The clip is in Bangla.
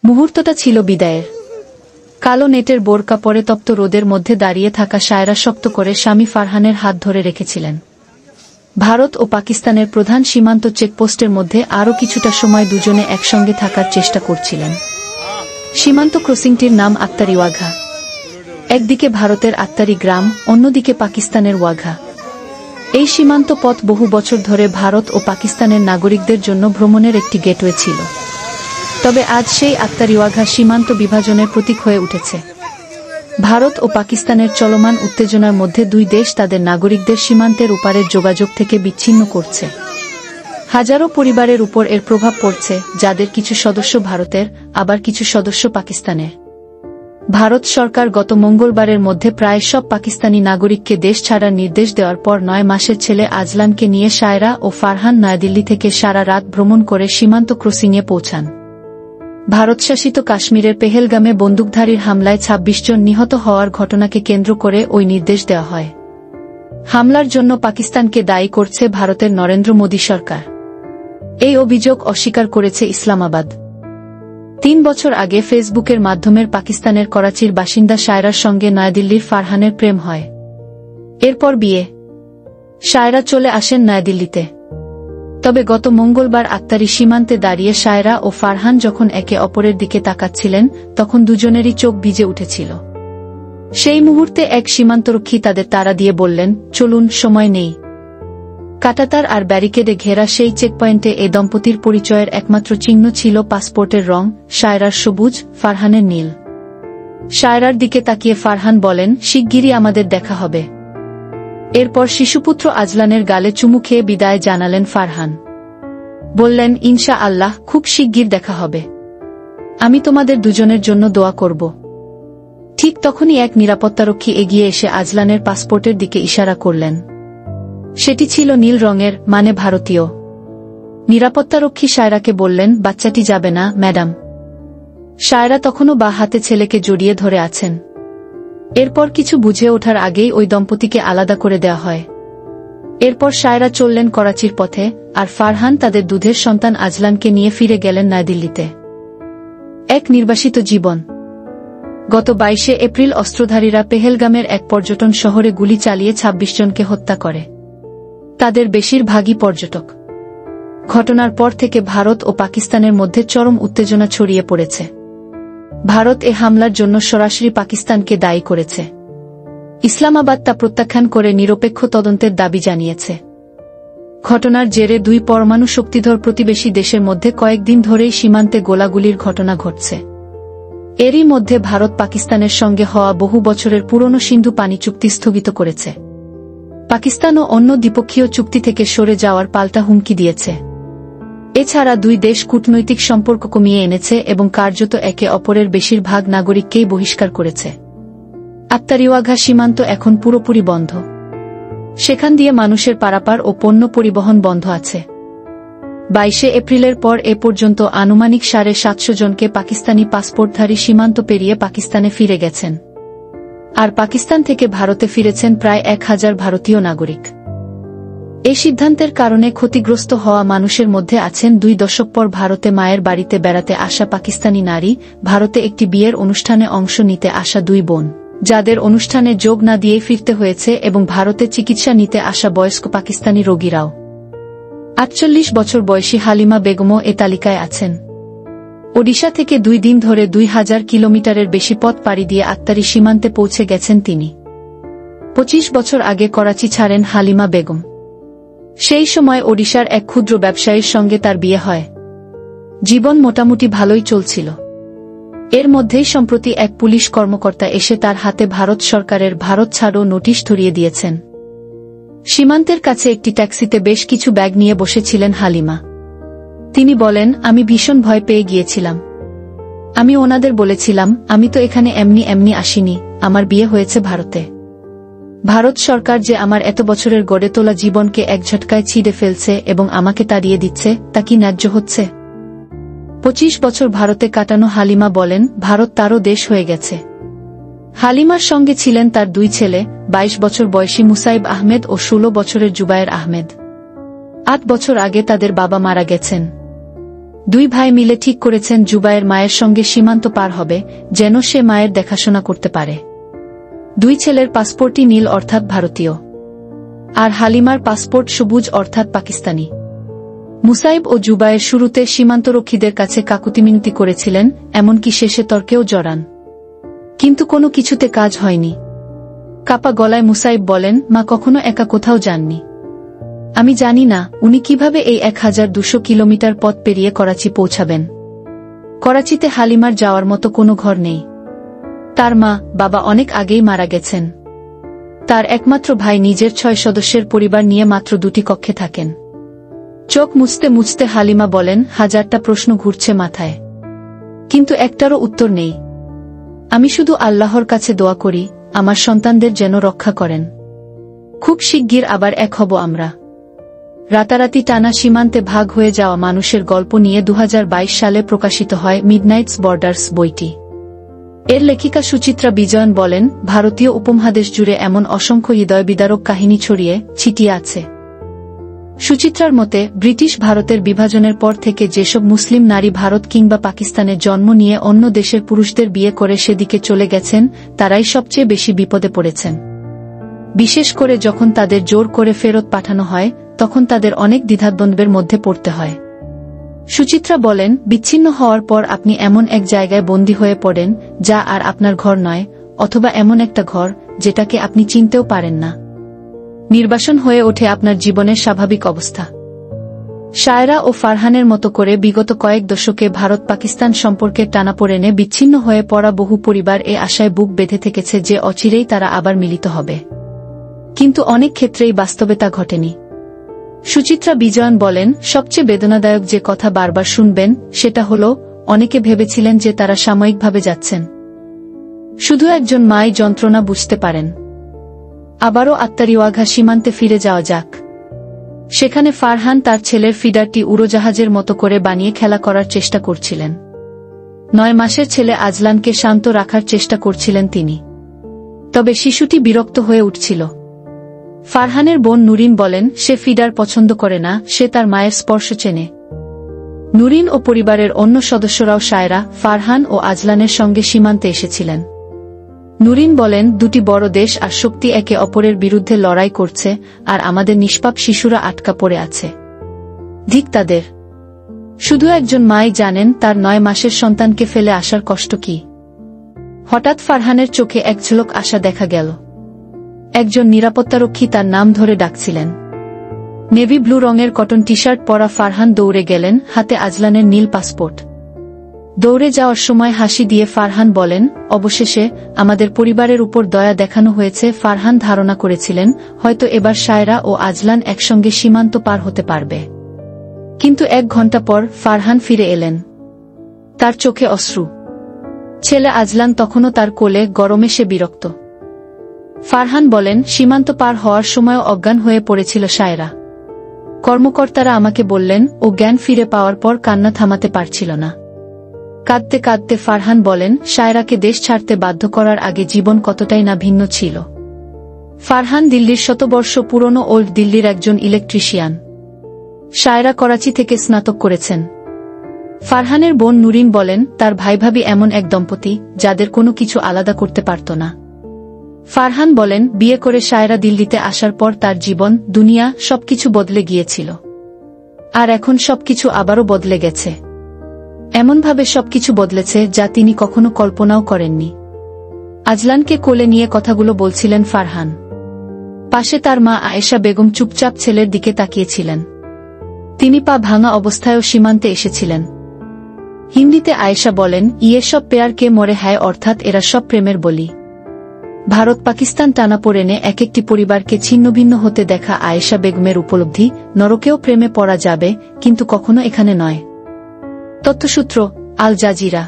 মুহূর্তটা ছিল বিদায়ের। কালো নেটের বোরকা পরে তপ্ত রোদের মধ্যে দাঁড়িয়ে থাকা সায়রা শক্ত করে স্বামী ফারহানের হাত ধরে রেখেছিলেন। ভারত ও পাকিস্তানের প্রধান সীমান্ত চেকপোস্টের মধ্যে আরও কিছুটা সময় দুজনে একসঙ্গে থাকার চেষ্টা করছিলেন। সীমান্ত ক্রসিংটির নাম আত্তারি ওয়াঘা। একদিকে ভারতের আত্তারি গ্রাম, অন্যদিকে পাকিস্তানের ওয়াঘা। এই সীমান্ত পথ বহু বছর ধরে ভারত ও পাকিস্তানের নাগরিকদের জন্য ভ্রমণের একটি গেটওয়ে ছিল। তবে আজ সেই আত্তারি ওয়াঘা সীমান্ত বিভাজনের প্রতীক হয়ে উঠেছে। ভারত ও পাকিস্তানের চলমান উত্তেজনার মধ্যে দুই দেশ তাদের নাগরিকদের সীমান্তের ওপারের যোগাযোগ থেকে বিচ্ছিন্ন করছে। হাজারো পরিবারের উপর এর প্রভাব পড়ছে, যাদের কিছু সদস্য ভারতের, আবার কিছু সদস্য পাকিস্তানের। ভারত সরকার গত মঙ্গলবারের মধ্যে প্রায় সব পাকিস্তানি নাগরিককে দেশ ছাড়ার নির্দেশ দেওয়ার পর 9 মাসের ছেলে আজলানকে নিয়ে সায়রা ও ফারহান নয়াদিল্লি থেকে সারা রাত ভ্রমণ করে সীমান্ত ক্রসিংয়ে পৌঁছান। ভারতশাসিত কাশ্মীরের পেহেলগামে বন্দুকধারীর হামলায় 26 জন নিহত হওয়ার ঘটনাকে কেন্দ্র করে ওই নির্দেশ দেওয়া হয়। হামলার জন্য পাকিস্তানকে দায়ী করছে ভারতের নরেন্দ্র মোদী সরকার। এই অভিযোগ অস্বীকার করেছে ইসলামাবাদ। 3 বছর আগে ফেসবুকের মাধ্যমে পাকিস্তানের করাচির বাসিন্দা সায়রার সঙ্গে নয়াদিল্লির ফারহানের প্রেম হয়। এরপর বিয়ে। সায়রা চলে আসেন নয়াদিল্লিতে। তবে গত মঙ্গলবার আত্তারি সীমান্তে দাঁড়িয়ে সায়রা ও ফারহান যখন একে অপরের দিকে তাকাচ্ছিলেন, তখন দুজনেরই চোখ ভিজে উঠেছিল। সেই মুহূর্তে এক সীমান্তরক্ষী তাদের তাড়া দিয়ে বললেন, চলুন, সময় নেই। কাঁটাতার আর ব্যারিকেডে ঘেরা সেই চেকপয়েন্টে এ দম্পতির পরিচয়ের একমাত্র চিহ্ন ছিল পাসপোর্টের রং, সায়রার সবুজ, ফারহানের নীল। সায়রার দিকে তাকিয়ে ফারহান বলেন, শিগগিরই আমাদের দেখা হবে। এরপর শিশুপুত্র আজলানের গালে চুমু খেয়ে বিদায় জানালেন ফারহান। বললেন, ইনশা আল্লাহ, খুব শিগগির দেখা হবে। আমি তোমাদের দুজনের জন্য দোয়া করব। ঠিক তখনই এক নিরাপত্তারক্ষী এগিয়ে এসে আজলানের পাসপোর্টের দিকে ইশারা করলেন। সেটি ছিল নীল রঙের, মানে ভারতীয়। নিরাপত্তারক্ষী সায়রাকে বললেন, বাচ্চাটি যাবে না, ম্যাডাম। সায়রা তখনও বা হাতে ছেলেকে জড়িয়ে ধরে আছেন। এরপর কিছু বুঝে ওঠার আগেই ওই দম্পতিকে আলাদা করে দেওয়া হয়। এরপর সায়রা চললেন করাচির পথে, আর ফারহান তাদের দুধের সন্তান আজলানকে নিয়ে ফিরে গেলেন নয়াদিল্লিতে। এক নির্বাসিত জীবন। গত 22 এপ্রিল অস্ত্রধারীরা পেহেলগামের এক পর্যটন শহরে গুলি চালিয়ে 26 জনকে হত্যা করে। তাদের বেশিরভাগই পর্যটক। ঘটনার পর থেকে ভারত ও পাকিস্তানের মধ্যে চরম উত্তেজনা ছড়িয়ে পড়েছে। ভারত এ হামলার জন্য সরাসরি পাকিস্তানকে দায়ী করেছে। ইসলামাবাদ তা প্রত্যাখ্যান করে নিরপেক্ষ তদন্তের দাবি জানিয়েছে। ঘটনার জেরে দুই পরমাণু শক্তিধর প্রতিবেশী দেশের মধ্যে কয়েকদিন ধরেই সীমান্তে গোলাগুলির ঘটনা ঘটছে। এরই মধ্যে ভারত পাকিস্তানের সঙ্গে হওয়া বহু বছরের পুরনো সিন্ধু পানি চুক্তি স্থগিত করেছে। পাকিস্তানও অন্য দ্বিপক্ষীয় চুক্তি থেকে সরে যাওয়ার পাল্টা হুমকি দিয়েছে। এছাড়া দুই দেশ কূটনৈতিক সম্পর্ক কমিয়ে এনেছে এবং কার্যত একে অপরের বেশিরভাগ নাগরিককেই বহিষ্কার করেছে। আত্তারি ওয়াঘা সীমান্ত এখন পুরোপুরি বন্ধ। সেখান দিয়ে মানুষের পারাপার ও পণ্য পরিবহন বন্ধ আছে। 22 এপ্রিলের পর এ পর্যন্ত আনুমানিক 750 জনকে পাকিস্তানি পাসপোর্টধারী সীমান্ত পেরিয়ে পাকিস্তানে ফিরে গেছেন। আর পাকিস্তান থেকে ভারতে ফিরেছেন প্রায় 1000 ভারতীয় নাগরিক। এই সিদ্ধান্তের কারণে ক্ষতিগ্রস্ত হওয়া মানুষের মধ্যে আছেন 2 দশক পর ভারতে মায়ের বাড়িতে বেড়াতে আসা পাকিস্তানি নারী, ভারতে একটি বিয়ের অনুষ্ঠানে অংশ নিতে আসা 2 বোন, যাদের অনুষ্ঠানে যোগ না দিয়ে ফিরতে হয়েছে, এবং ভারতে চিকিৎসা নিতে আসা বয়স্ক পাকিস্তানি রোগীরাও। 48 বছর বয়সী হালিমা বেগমও এ তালিকায় আছেন। ওড়িশা থেকে 2 দিন ধরে 2000 কিলোমিটারের বেশি পথ পাড়ি দিয়ে আত্তারি সীমান্তে পৌঁছে গেছেন তিনি। 25 বছর আগে করাচি ছাড়েন হালিমা বেগম। সেই সময় ওড়িশার এক ক্ষুদ্র ব্যবসায়ীর সঙ্গে তার বিয়ে হয়। জীবন মোটামুটি ভালোই চলছিল। এর মধ্যেই সম্প্রতি এক পুলিশ কর্মকর্তা এসে তার হাতে ভারত সরকারের ভারত ছাড়ো নোটিশ ধরিয়ে দিয়েছেন। সীমান্তের কাছে একটি ট্যাক্সিতে বেশ কিছু ব্যাগ নিয়ে বসেছিলেন হালিমা। তিনি বলেন, আমি ভীষণ ভয় পেয়ে গিয়েছিলাম। আমি ওনাদের বলেছিলাম, আমি তো এখানে এমনি এমনি আসিনি, আমার বিয়ে হয়েছে ভারতে। ভারত সরকার যে আমার এত বছরের গড়ে তোলা জীবনকে এক ঝটকায় ছিঁড়ে ফেলছে এবং আমাকে তাড়িয়ে দিচ্ছে, তা কি ন্যায্য হচ্ছে? 25 বছর ভারতে কাটানো হালিমা বলেন, ভারত তারও দেশ হয়ে গেছে। হালিমার সঙ্গে ছিলেন তার 2 ছেলে, 22 বছর বয়সী মুসাইব আহমেদ ও 16 বছরের জুবায়ের আহমেদ। 8 বছর আগে তাদের বাবা মারা গেছেন। দুই ভাই মিলে ঠিক করেছেন জুবায়ের মায়ের সঙ্গে সীমান্ত পার হবে, যেন সে মায়ের দেখাশোনা করতে পারে। দুই ছেলের পাসপোর্টই নীল অর্থাৎ ভারতীয়, আর হালিমার পাসপোর্ট সবুজ অর্থাৎ পাকিস্তানি। মুসাইব ও জুবায়ের শুরুতে সীমান্তরক্ষীদের কাছে কাকুতিমিনতি করেছিলেন, এমনকি শেষে তর্কেও জড়ান। কিন্তু কোনো কিছুতে কাজ হয়নি। কাপা গলায় মুসাইব বলেন, মা কখনো একা কোথাও যাননি। আমি জানি না উনি কিভাবে এই 1200 কিলোমিটার পথ পেরিয়ে করাচি পৌঁছাবেন। করাচিতে হালিমার যাওয়ার মতো কোনো ঘর নেই। তার মা বাবা অনেক আগেই মারা গেছেন। তার একমাত্র ভাই নিজের 6 সদস্যের পরিবার নিয়ে মাত্র 2টি কক্ষে থাকেন। চোখ মুছতে মুছতে হালিমা বলেন, হাজারটা প্রশ্ন ঘুরছে মাথায়, কিন্তু একটারও উত্তর নেই। আমি শুধু আল্লাহর কাছে দোয়া করি আমার সন্তানদের যেন রক্ষা করেন। খুব শিগগির আবার এক হব আমরা। রাতারাতি টানা সীমান্তে ভাগ হয়ে যাওয়া মানুষের গল্প নিয়ে 2022 সালে প্রকাশিত হয় মিডনাইটস বর্ডার্স বইটি। এর লেখিকা সুচিত্রা বিজয়ন বলেন, ভারতীয় উপমহাদেশ জুড়ে এমন অসংখ্য হৃদয়বিদারক কাহিনী ছড়িয়ে ছিটিয়ে আছে। সুচিত্রার মতে, ব্রিটিশ ভারতের বিভাজনের পর থেকে যেসব মুসলিম নারী ভারত কিংবা পাকিস্তানে জন্ম নিয়ে অন্য দেশের পুরুষদের বিয়ে করে সেদিকে চলে গেছেন, তারাই সবচেয়ে বেশি বিপদে পড়েছেন। বিশেষ করে যখন তাদের জোর করে ফেরত পাঠানো হয়, তখন তাদের অনেক দ্বিধাদ্বন্দ্বের মধ্যে পড়তে হয়। সুচিত্রা বলেন, বিচ্ছিন্ন হওয়ার পর আপনি এমন এক জায়গায় বন্দী হয়ে পড়েন যা আর আপনার ঘর নয়, অথবা এমন একটা ঘর যেটাকে আপনি চিনতেও পারেন না। নির্বাসন হয়ে ওঠে আপনার জীবনের স্বাভাবিক অবস্থা। শায়রা ও ফারহানের মতো করে বিগত কয়েক দশকে ভারত পাকিস্তান সম্পর্কের টানাপোড়েনে বিচ্ছিন্ন হয়ে পড়া বহু পরিবার এ আশায় বুক বেঁধে থেকেছে যে অচিরেই তারা আবার মিলিত হবে। কিন্তু অনেক ক্ষেত্রেই বাস্তবে তা ঘটেনি। সুচিত্রা বিজয়ন বলেন, সবচেয়ে বেদনাদায়ক যে কথা বারবার শুনবেন সেটা হলো, অনেকে ভেবেছিলেন যে তারা সাময়িকভাবে যাচ্ছেন। শুধু একজন মাই যন্ত্রণা বুঝতে পারেন। আবারও আত্মারিওয়াঘা সীমান্তে ফিরে যাওয়া যাক। সেখানে ফারহান তার ছেলের ফিডারটি উড়োজাহাজের মতো করে বানিয়ে খেলা করার চেষ্টা করছিলেন। 9 মাসের ছেলে আজলানকে শান্ত রাখার চেষ্টা করছিলেন তিনি। তবে শিশুটি বিরক্ত হয়ে উঠছিল। ফারহানের বোন নুরিন বলেন, সে ফিডার পছন্দ করে না, সে তার মায়ের স্পর্শ চেনে। নুরিন ও পরিবারের অন্য সদস্যরাও শায়রা, ফারহান ও আজলানের সঙ্গে সীমান্তে এসেছিলেন। নুরিন বলেন, দুটি বড় দেশ আর শক্তি একে অপরের বিরুদ্ধে লড়াই করছে, আর আমাদের নিষ্পাপ শিশুরা আটকা পড়ে আছে। ধিক তাদের। শুধু একজন মাই জানেন তার 9 মাসের সন্তানকে ফেলে আসার কষ্ট কি। হঠাৎ ফারহানের চোখে এক ঝলক আশা দেখা গেল। একজন নিরাপত্তারক্ষী তার নাম ধরে ডাকছিলেন। নেভি ব্লু রঙের কটন টি শার্ট পরা ফারহান দৌড়ে গেলেন, হাতে আজলানের নীল পাসপোর্ট। দৌড়ে যাওয়ার সময় হাসি দিয়ে ফারহান বলেন, অবশেষে আমাদের পরিবারের উপর দয়া দেখানো হয়েছে। ফারহান ধারণা করেছিলেন হয়তো এবার শায়রা ও আজলান একসঙ্গে সীমান্ত পার হতে পারবে। কিন্তু 1 ঘণ্টা পর ফারহান ফিরে এলেন। তার চোখে অশ্রু। ছেলে আজলান তখনও তার কোলে, গরমে সে বিরক্ত। ফারহান বলেন, সীমান্ত পার হওয়ার সময়ও অজ্ঞান হয়ে পড়েছিল শায়রা। কর্মকর্তারা আমাকে বললেন ও জ্ঞান ফিরে পাওয়ার পর কান্না থামাতে পারছিল না। কাঁদতে কাঁদতে ফারহান বলেন, শায়রাকে দেশ ছাড়তে বাধ্য করার আগে জীবন কতটাই না ভিন্ন ছিল। ফারহান দিল্লির শতবর্ষ পুরনো ওল্ড দিল্লির একজন ইলেকট্রিশিয়ান। শায়রা করাচি থেকে স্নাতক করেছেন। ফারহানের বোন নুরিন বলেন, তার ভাই-ভাবি এমন এক দম্পতি যাদের কোনো কিছু আলাদা করতে পারত না। ফারহান বলেন, বিয়ে করে শায়রা দিল্লিতে আসার পর তার জীবন, দুনিয়া সবকিছু বদলে গিয়েছিল। আর এখন সবকিছু আবারও বদলে গেছে। এমনভাবে সবকিছু বদলেছে যা তিনি কখনো কল্পনাও করেননি। আজলানকে কোলে নিয়ে কথাগুলো বলছিলেন ফারহান। পাশে তার মা আয়েশা বেগম চুপচাপ ছেলের দিকে তাকিয়েছিলেন। তিনি পা ভাঙা অবস্থায়ও সীমান্তে এসেছিলেন। হিন্দিতে আয়েশা বলেন, ইয়ে সব পেয়ার কে মরে হায়, অর্থাৎ এরা সব প্রেমের বলি। ভারত পাকিস্তান টানাপোড়েনে এক একটি পরিবারকে ছিন্নভিন্ন হতে দেখা আয়েশা বেগমের উপলব্ধি, নরকেও প্রেমে পড়া যাবে, কিন্তু কখনো এখানে নয়। তথ্যসূত্র, আল জাজিরা।